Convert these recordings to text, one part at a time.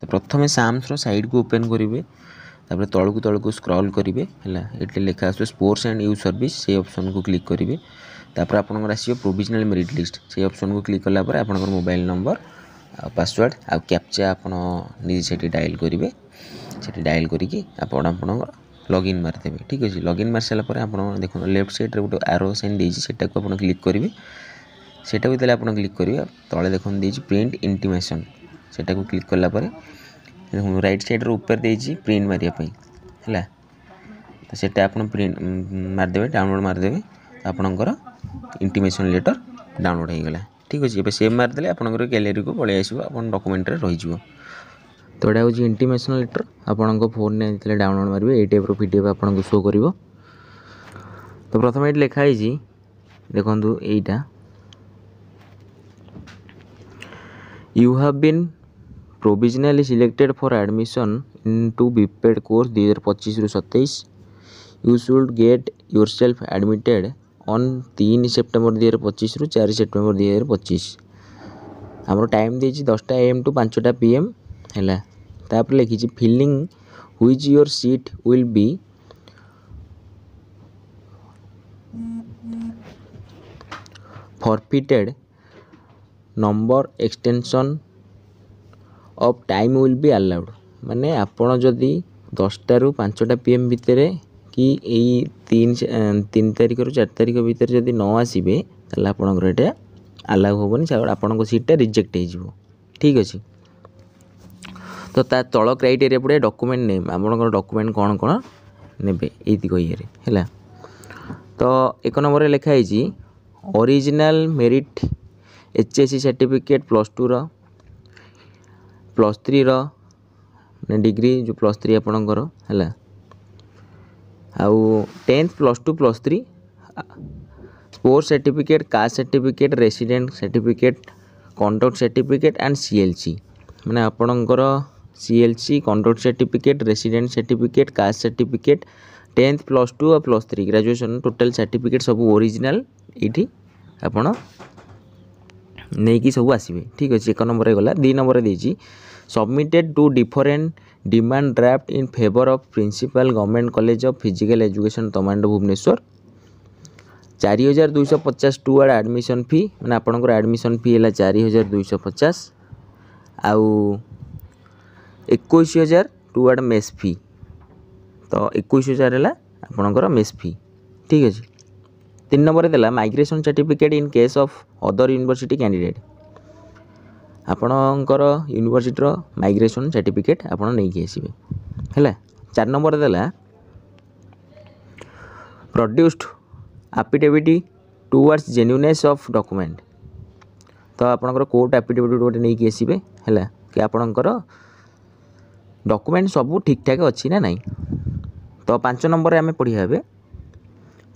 तो प्रथम Sam's side को ओपन करेंगे तापर तलू को स्क्रॉल करेंगे ये लिखा आस स्पोर्ट्स एंड यूथ सर्विस से ऑप्शन को क्लिक करेंगे तापर आपंकर आस प्रोविजनल मेरिट लिस्ट से ऑप्शन को क्लिक कलापर आपंकर मोबाइल नंबर पासवर्ड आ कैप्चा आप निजे डायल करेंगे से डायल करके आपंकर लॉगिन मारदेवे ठीक अच्छे लॉगिन मार सारापर आप देखो लेफ्ट साइड गोटे आरो साइन देटा को आप क्लिक करेंगे सेटा भी आप क्लिक करेंगे तले देखते प्रिंट इंटीमेशन सेटा को क्लिक कलापर राइट साइड ऊपर देजी प्रिंट मारियापी है तो सेटा आप प्रिंट मारदेवे डाउनलोड मारदेवे आपणकर इंटीमेशन लेटर डाउनलोड हो गला ठीक अच्छे ये सेव मारदे आपंकर गैलेरी को पलि आस डॉक्यूमेंट रही तो यहाँ हूँ इंटीमेशन लेटर आपण फोन में डाउनलोड मारे ये टाइप पीडीएफ आपको शो कर तो प्रथम ये लिखाई देखु यहीटा you have been provisionally selected for admission into BPEd course 2025 रु 27 you should get yourself admitted on 3 September 2025 रु 4 सेप्टेम्बर 2025 आमर टाइम देछि 10टा AM टू 5टा PM है तापर लिखी failing which your seat will be forfeited number extension of time will be allowed माने आपण जदि 10टा रु 5टा PM भितर कि यही 3 तारिख रु 4 तारिख भितर जदि न आसबे ताला आपणकर एटा अलाउ हेनी आपण सीटा रिजेक्ट हो ठीक अच्छे तो ता तल क्राइटेरिया पड़े डॉक्यूमेंट नेम आपणकर डॉक्यूमेंट कौन कौन नेबे एतिक इये है तो 1 नंबर लिखाई original merit HSC certificate +2 +3 degree जो +3 आपणकर है आउ 10th +2 +3 sports certificate caste certificate resident certificate conduct certificate and CLC माने आपणकर CLC conduct certificate resident certificate caste certificate 10th +2 और +3 ग्रेजुएशन टोटल सर्टिफिकेट सब ओरिजिनल ये आपण नहीं कि सब आसवे ठीक अच्छे 1 नंबर गला 2 नंबर देजी submitted to different demand draft in favour of principal government college of physical education Tamando Bhubaneswar 4250 toward admission fee मैंने आपंकर एडमिशन फी है 4250 आउ 21000 टुवर्ड मेस फी तो 21000 है आपंकर मेस फी ठीक अच्छे 3 नंबर देला migration certificate in case of other university candidate आपणकर यूनिवर्सिटी माइग्रेशन सर्टिफिकेट आपड़ नहीं आसबे है 4 नंबर देला produced affidavit towards genuineness of document तो आपणकर कोर्ट एफिडेविट गोटे नहीं आसबे है कि आपणकर डॉक्यूमेंट सब ठीक ठाक अच्छी ना नहीं तो 5 नंबर आम पढ़िया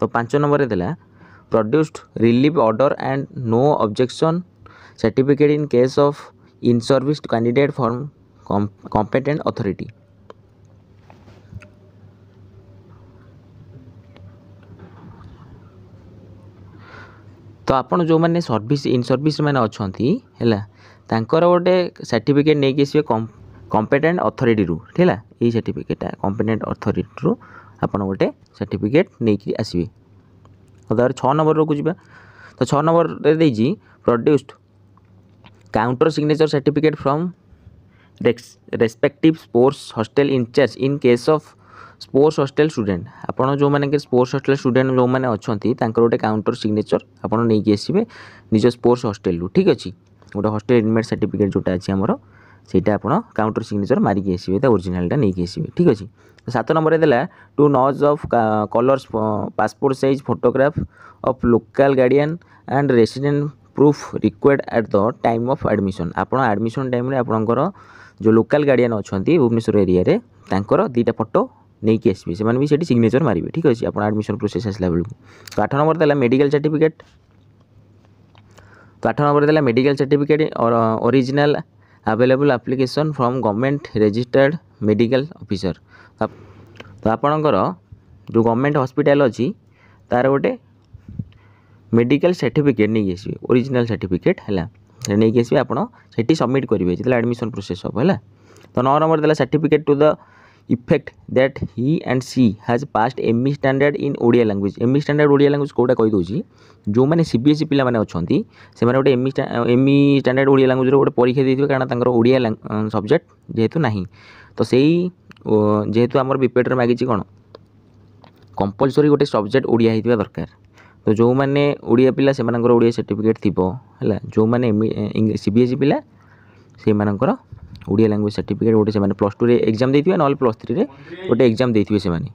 तो 5 नंबर देला produced relief order and no objection certificate in case of in service candidate from competent authority तो आपन जो मैंने सर्विस इन सर्विस मैंने अच्छा है तांकर गोटे सर्टिफिकेट नहीं आसवे कॉम्पिटेंट अथॉरिटी रु ठीक है ये सर्टिफिकेट कॉम्पिटेंट अथॉरिटी रु आपन गोटे सर्टिफिकेट नहीं आसवे तो 6 नंबर को जावा तो 6 नंबर देजी produced counter signature certificate from respective sports hostel incharge in case of sports hostel student आपड़ जो मैंने स्पोर्ट्स हॉस्टल स्टूडेंट जो मैंने अच्छा गोटे काउंटर सिग्नेचर आप नहीं आसवे निज स्पोर्ट्स हॉस्टल रु ठीक अच्छे गोटे हॉस्टल इनमेट सर्टिफिकेट जोटा अच्छी आमर सेटा आप काउंटर सिग्नेचर मारिकी आसवे ओरिजिनालटा नहीं आसवे ठीक अच्छे 7 नंबर देला two nos of colours passport size photograph of local guardian and resident proof required at the time of admission आप एडमिशन टाइम रे आपणकर जो लोकल गार्डियन अच्छा भुवनेश्वर एरिया रे तांकर 2टा फोटो नहीं कि आसबे से भी सेठी सिग्नेचर मारे ठीक अच्छे आप एडमिशन प्रोसेस आसला बेलू तो 8 नंबर देला मेडिकल सर्टिफिकेट तो 8 नंबर देला मेडिकल सर्टिफिकेट और original available application from government registered medical officer तो आपणकर जो गवर्नमेंट हॉस्पिटल अच्छी तार गोटे मेडिकल सर्टिफिकेट नहीं आसवे ओरिजिनल सर्टिफिकेट है नहीं आसवे आप सबमिट करेंगे जो एडमिशन प्रोसेस हम है तो 9 नंबर देला certificate to the effect that he and she has passed ME standard in Odia language. ME standard Odia language कौटा कही दूसरी जो मैंने सीबीएसई पिला माने अछंती से माने गोटे एमई स्टैंडर्ड ओडिया लैंग्वेज रो गोटे परीक्षा देथिबे कारण तांकर ओडिया सब्जेक्ट जेहेतु नाही तो सेही जेहेतु आमर बीपेड रे मागिची कोन कंपलसरी गोटे सब्जेक्ट ओडिया हितबा दरकार। तो जो मैंने ओडिया पिला से मानकर ओडिया सर्टिफिकेट थिबो हला जो मैंने सीबीएसई पिला से मानकर ओडिया लैंग्वेज सर्टिफिकेट गोटे से माने +2 रे एग्जाम देथिबे नॉल +3 रे गोटे एग्जाम देथिबे से माने।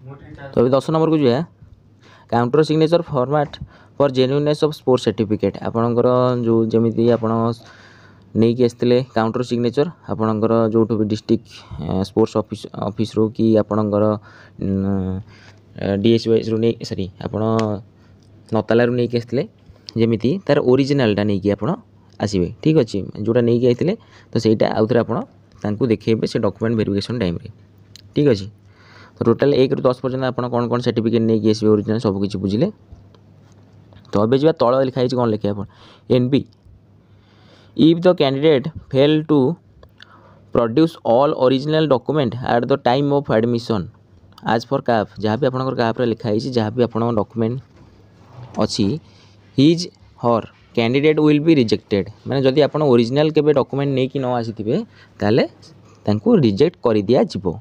तो अभी 10 नंबर को जो है counter signature format for genuineness of sports certificate आपणकर जो जमिति आपण नहीं कि आसते काउंटर सिग्नेचर आपणकर जो भी डिस्ट्रिक्ट स्पोर्ट्स ऑफिस रो कि आपणकर डीएसवाइस रो नहीं सॉरी आपण नताला रू नहीं कि आसते जमिति तार ओरिजिनालटा नहीं कि आपण आसबे ठीक अच्छे जोटा नहीं कि आते तो सहीटा आउ थे आपको देखेबे से डॉक्यूमेंट वेरिफिकेशन टाइम रे ठीक अच्छे। तो टोटाल 1 ରୁ 10 पर्यंत आप कौन कौन सर्टिफिकेट नहीं कि आसबे ओरिजिनल सब किसी बुझिले। तो अबे जा तल लिखाई कौन लिखे आप NB if the candidate fail to produce all original document at the time of admission आज फॉर काफ जहाँ भी आपंकर काफ लिखाई जहाँ भी आप डॉक्यूमेंट अच्छी his her candidate will be rejected माने जदि आप ओरिजिनल केबे डॉक्यूमेंट नहीं कि न आसीथिबे ताले तांको रिजेक्ट कर दिया जिवो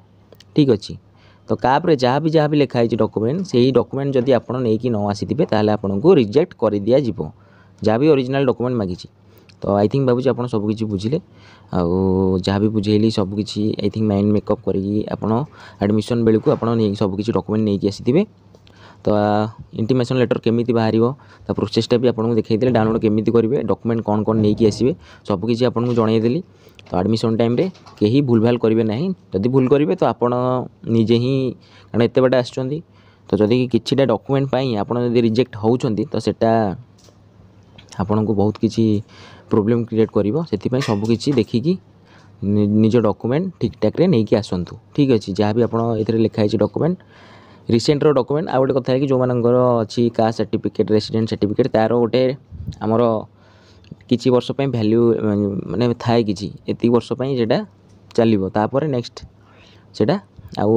ठीक अच्छे। तो काप रे जहाँ भी लिखाई डॉक्यूमेंट से ही डॉक्यूमेंट जदि आप नहीं कि न आसीथिबे ताले आपनको रिजेक्ट कर दिया जिवो जहाँ भी ओरिजिनल डॉक्यूमेंट मागिची। तो आई थिंक भावुँ आप सब किसी बुझिले आउ जहाँ भी बुझेली सब किसी आई थिंक माइंड मेकअप करी आपन एडमिशन बेलू को आपन सब किसी डॉक्यूमेंट नहीं कि आसीथिबे। तो इंटीमेशन लेटर केमिति बाहर तो प्रोसेसटा भी आपको देखते डाउनलोड केमिति करेंगे डॉक्यूमेंट कौन कौन नहीं कि आसबे सबकि आपको जनईदेली। तो एडमिशन टाइम रे कहीं भूल भाल करेंगे ना जदि भूल करेंगे तो आप निजे ही कारण एत बाटे आसुँच तो जदि किसी डॉक्यूमेंट आप रिजेक्ट होती तो सेटा आपन को बहुत किसी प्रोब्लेम क्रिएट कर सबकि देखिकी निज डॉक्यूमेंट ठीक ठाक नहीं कि आसतु ठीक अच्छे। जहाँ भी आप लिखाई डॉक्यूमेंट रिसेंट रो डॉक्यूमेंट आ गोटे कथा है कि जो मानकर अच्छी कास्ट सर्टिफिकेट रेसिडेंट सर्टिफिकेट तार गोटे आमर किसी वर्ष वैल्यू माने थाए कि एति वर्ष जेटा चलो तापर नेक्स्ट सेटा आउ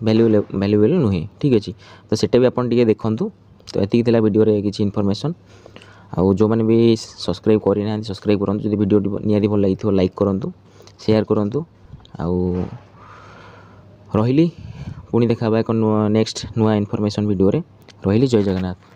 वैल्यूएबल नुहे ठीक अच्छे। तो सेटा भी आपन टिके देखंतु। तो एति थिला वीडियो रे किछि इन्फॉर्मेशन आउ जो मैंने भी सब्सक्राइब करना सब्सक्राइब करूँ जो वीडियो निहाती भल लगी लाइक करूँ शेयर करूँ आउ रही पुणी देखा एक नेक्स्ट नुआ इन्फॉर्मेशन वीडियो रे रही। जय जगन्नाथ।